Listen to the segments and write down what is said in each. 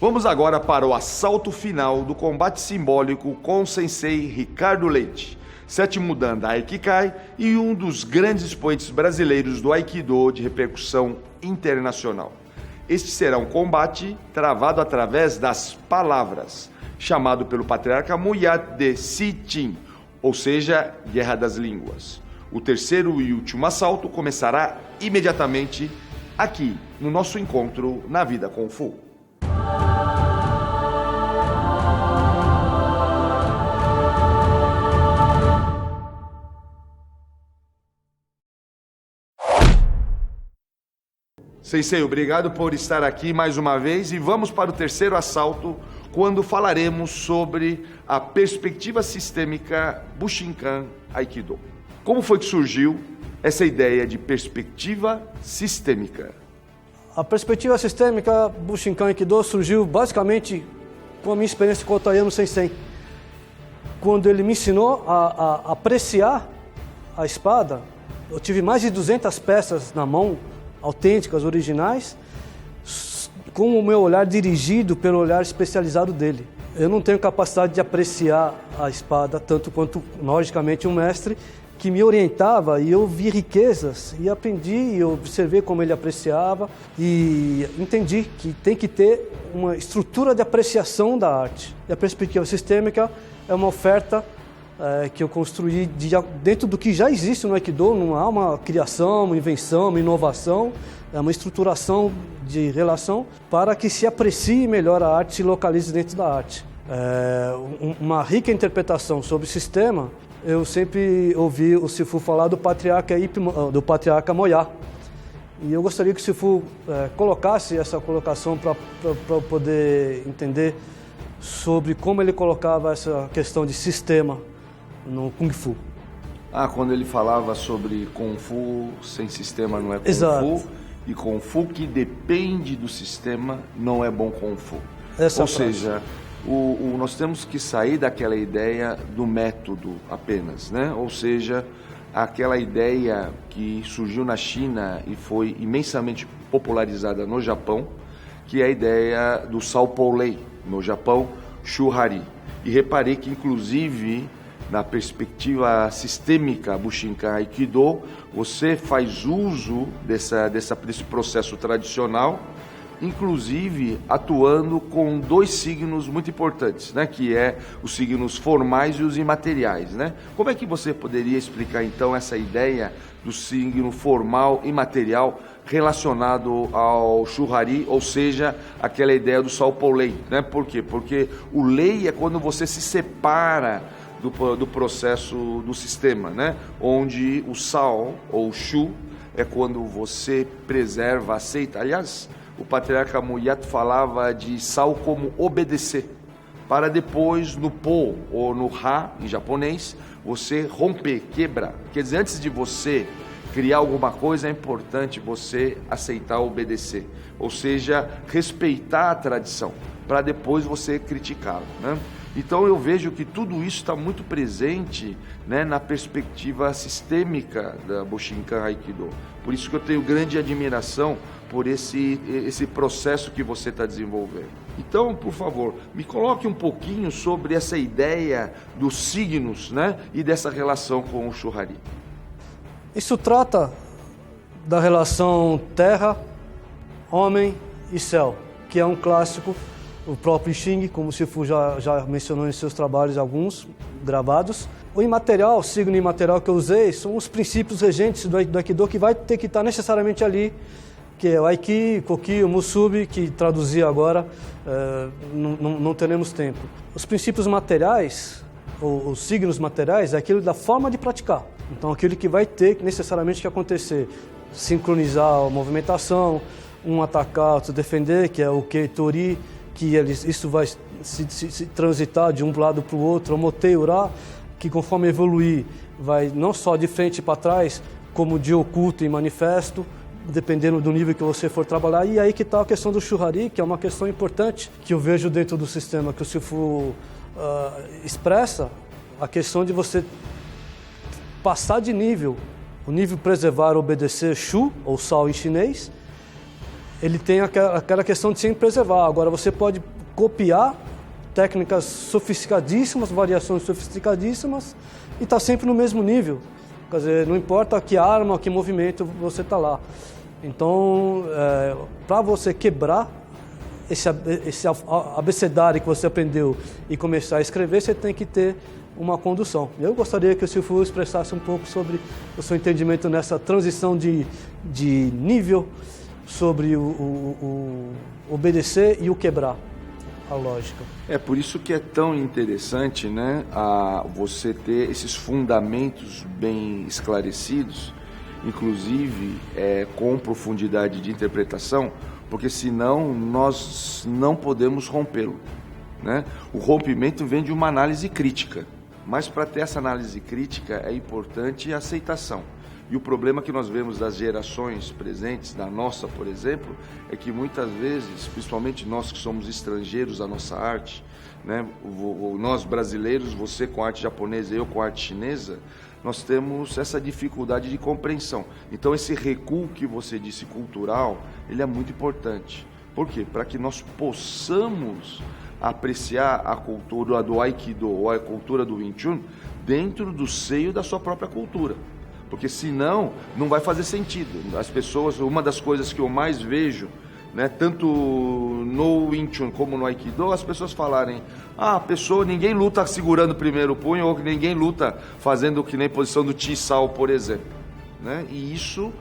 Vamos agora para o assalto final do combate simbólico com o sensei Ricardo Leite, sétimo dan da Aikikai e um dos grandes expoentes brasileiros do Aikido de repercussão internacional. Este será um combate travado através das palavras, chamado pelo patriarca Moyat de Sijin, ou seja, Guerra das Línguas. O terceiro e último assalto começará imediatamente aqui, no nosso encontro na Vida Kung Fu. Sensei, obrigado por estar aqui mais uma vez e vamos para o terceiro assalto, quando falaremos sobre a perspectiva sistêmica Bushinkan Aikido. Como foi que surgiu essa ideia de perspectiva sistêmica? A perspectiva sistêmica Bushinkan Aikido surgiu basicamente com a minha experiência com o Otayama Sensei. Quando ele me ensinou a apreciar a espada, eu tive mais de 200 peças na mão, autênticas, originais, com o meu olhar dirigido pelo olhar especializado dele. Eu não tenho capacidade de apreciar a espada tanto quanto, logicamente, um mestre que me orientava, e eu vi riquezas e aprendi e observei como ele apreciava e entendi que tem que ter uma estrutura de apreciação da arte. E a perspectiva sistêmica é uma oferta que eu construí dentro do que já existe no Aikido. Não há uma criação, uma invenção, uma inovação, é uma estruturação de relação para que se aprecie melhor a arte e se localize dentro da arte. Uma rica interpretação sobre o sistema, eu sempre ouvi o Sifu falar do patriarca Moyat. E eu gostaria que o Sifu colocasse essa colocação para poder entender sobre como ele colocava essa questão de sistema no Kung Fu. Quando ele falava sobre Kung Fu sem sistema não é Kung Exato. Fu, e Kung Fu que depende do sistema não é bom Kung Fu. Ou seja, nós temos que sair daquela ideia do método apenas, né? Ou seja, aquela ideia que surgiu na China e foi imensamente popularizada no Japão, que é a ideia do Sao-Poulei, no Japão, Shuhari. E reparei que, inclusive, na perspectiva sistêmica Bushinkan Aikido, você faz uso desse processo tradicional, inclusive atuando com dois signos muito importantes, né? Que é os signos formais e os imateriais, né? Como é que você poderia explicar então essa ideia do signo formal e material relacionado ao Shuhari, ou seja, aquela ideia do Sao-Poulei, né? Por quê? Porque o lei é quando você se separa do processo do sistema, né? Onde o Sao ou o Shu é quando você preserva, aceita. Aliás, o patriarca Moyat falava de Sao como obedecer, para depois no Po ou no Ha, em japonês, você romper, quebrar. Quer dizer, antes de você criar alguma coisa, é importante você aceitar obedecer, ou seja, respeitar a tradição, para depois você criticá-la, né? Então eu vejo que tudo isso está muito presente, né, na perspectiva sistêmica da Bushinkan Aikido. Por isso que eu tenho grande admiração por esse processo que você está desenvolvendo. Então, por favor, me coloque um pouquinho sobre essa ideia dos signos, né, e dessa relação com o Shuhari. Isso trata da relação terra, homem e céu, que é um clássico. O próprio I Ching, como o Sifu já mencionou em seus trabalhos, alguns gravados. O imaterial, o signo imaterial que eu usei, são os princípios regentes do Aikido, que vai ter que estar necessariamente ali, que é o Aiki, Koki, o Musubi, que traduzir agora, não teremos tempo. Os princípios materiais, os signos materiais, é aquilo da forma de praticar. Então, aquilo que vai ter necessariamente que acontecer. Sincronizar a movimentação, um atacar, outro defender, que é o Keitori, que isso vai se transitar de um lado para o outro, o Motei Ura, que conforme evoluir, vai não só de frente para trás, como de oculto e manifesto, dependendo do nível que você for trabalhar. E aí que está a questão do Shuhari, que é uma questão importante que eu vejo dentro do sistema que o Sifu expressa, a questão de você passar de nível, o nível preservar, obedecer Shu, ou Sao em chinês. Ele tem aquela questão de sempre preservar. Agora você pode copiar técnicas sofisticadíssimas, variações sofisticadíssimas, e está sempre no mesmo nível. Quer dizer, não importa que arma, que movimento você está lá. Então, para você quebrar esse abecedário que você aprendeu e começar a escrever, você tem que ter uma condução. Eu gostaria que o Sifu expressasse um pouco sobre o seu entendimento nessa transição de nível, sobre o obedecer e o quebrar a lógica. É por isso que é tão interessante, né, você ter esses fundamentos bem esclarecidos, inclusive com profundidade de interpretação, porque senão nós não podemos rompê-lo, né? O rompimento vem de uma análise crítica, mas para ter essa análise crítica é importante a aceitação. E o problema que nós vemos das gerações presentes, da nossa, por exemplo, é que muitas vezes, principalmente nós que somos estrangeiros à nossa arte, né, nós brasileiros, você com a arte japonesa e eu com a arte chinesa, nós temos essa dificuldade de compreensão. Então esse recuo que você disse cultural, ele é muito importante. Por quê? Para que nós possamos apreciar a cultura do Aikido ou a cultura do Wing Chun dentro do seio da sua própria cultura. Porque senão não vai fazer sentido. As pessoas, uma das coisas que eu mais vejo, né, tanto no Wing Chun como no Aikido, as pessoas falarem: ninguém luta segurando o primeiro punho, ou ninguém luta fazendo que nem posição do Chi Sao, por exemplo, né? E isso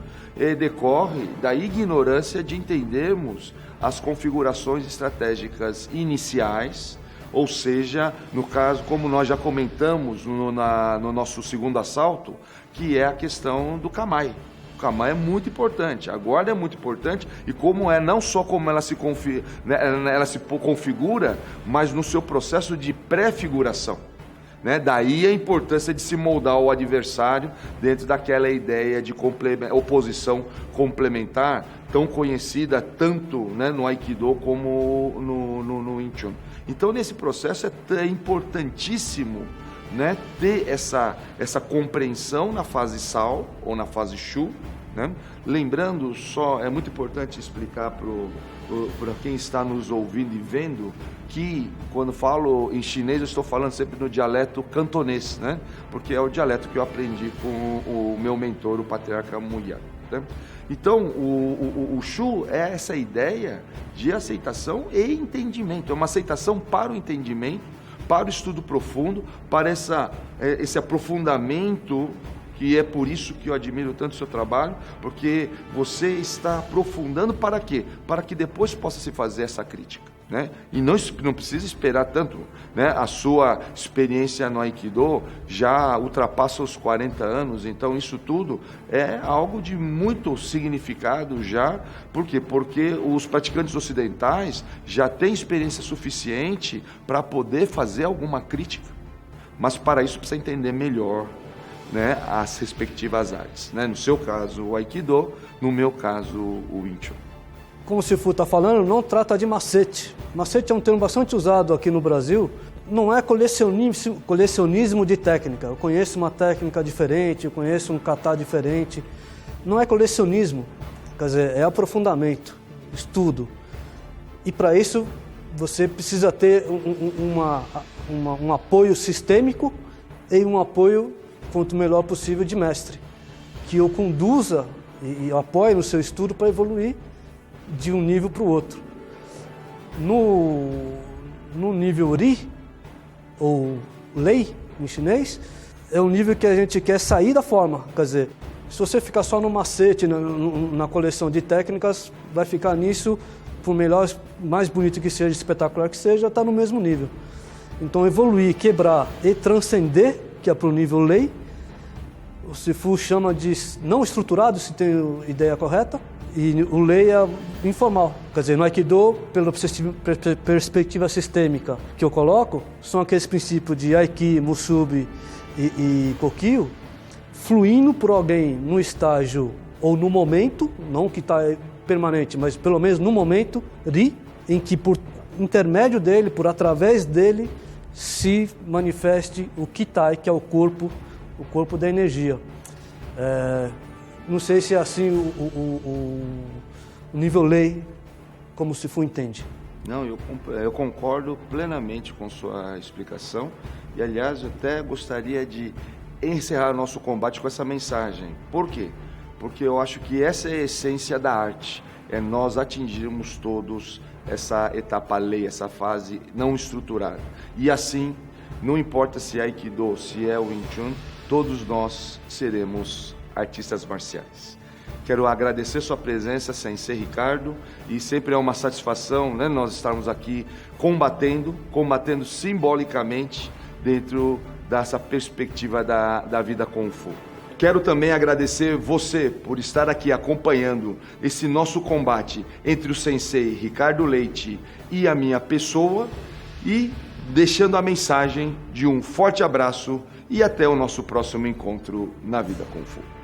decorre da ignorância de entendermos as configurações estratégicas iniciais, ou seja, no caso, como nós já comentamos no nosso segundo assalto, que é a questão do Kamae. O Kamae é muito importante, a guarda é muito importante, e como não só como ela se configura, mas no seu processo de pré-figuração, né? Daí a importância de se moldar o adversário dentro daquela ideia de oposição complementar, tão conhecida tanto, né, no Aikido como no Wing Chun. Então, nesse processo é importantíssimo, né, ter essa compreensão na fase Sao ou na fase Shu, né? Lembrando só, é muito importante explicar para quem está nos ouvindo e vendo que quando falo em chinês eu estou falando sempre no dialeto cantonês, né? Porque é o dialeto que eu aprendi com o meu mentor, o patriarca Muya, né? Então, o Shu é essa ideia de aceitação e entendimento, é uma aceitação para o entendimento, para o estudo profundo, para esse aprofundamento, que é por isso que eu admiro tanto o seu trabalho, porque você está aprofundando para quê? Para que depois possa se fazer essa crítica, né? E não precisa esperar tanto, né? A sua experiência no Aikido já ultrapassa os 40 anos, então isso tudo é algo de muito significado já. Por quê? Porque os praticantes ocidentais já têm experiência suficiente para poder fazer alguma crítica, mas para isso precisa entender melhor, né, as respectivas artes, né? No seu caso o Aikido, no meu caso o Wing Chun. Como o Sifu está falando, não trata de macete. Macete é um termo bastante usado aqui no Brasil. Não é colecionismo de técnica. Eu conheço uma técnica diferente, eu conheço um kata diferente. Não é colecionismo, quer dizer, é aprofundamento, estudo. E para isso você precisa ter um apoio sistêmico e um apoio, quanto melhor possível, de mestre, que o conduza e apoie no seu estudo para evoluir de um nível para o outro. No nível Ri, ou Lei, em chinês, é um nível que a gente quer sair da forma. Quer dizer, se você ficar só no macete, na coleção de técnicas, vai ficar nisso, por melhor, mais bonito que seja, espetacular que seja, está no mesmo nível. Então, evoluir, quebrar e transcender, que é para o nível Lei, o Sifu chama de não estruturado, se tem a ideia correta, e o Lei é informal. Quer dizer, no Aikido, pela perspectiva sistêmica que eu coloco, são aqueles princípios de Aiki, Musubi e Kokyu, fluindo por alguém no estágio ou no momento, não que está permanente, mas pelo menos no momento, Ri, em que por intermédio dele, por através dele, se manifeste o Kitai, que é o corpo da energia. Não sei se é assim o nível Lei, como o Sifu entende. Não, eu concordo plenamente com sua explicação e, aliás, eu até gostaria de encerrar nosso combate com essa mensagem. Por quê? Porque eu acho que essa é a essência da arte, é nós atingirmos todos essa etapa lei, essa fase não estruturada. E assim, não importa se é Aikido, se é o Wing Chun, todos nós seremos artistas marciais. Quero agradecer sua presença, Sensei Ricardo, e sempre é uma satisfação, né, nós estarmos aqui combatendo simbolicamente dentro dessa perspectiva da vida Kung Fu. Quero também agradecer você por estar aqui acompanhando esse nosso combate entre o Sensei Ricardo Leite e a minha pessoa e deixando a mensagem de um forte abraço e até o nosso próximo encontro na vida Kung Fu.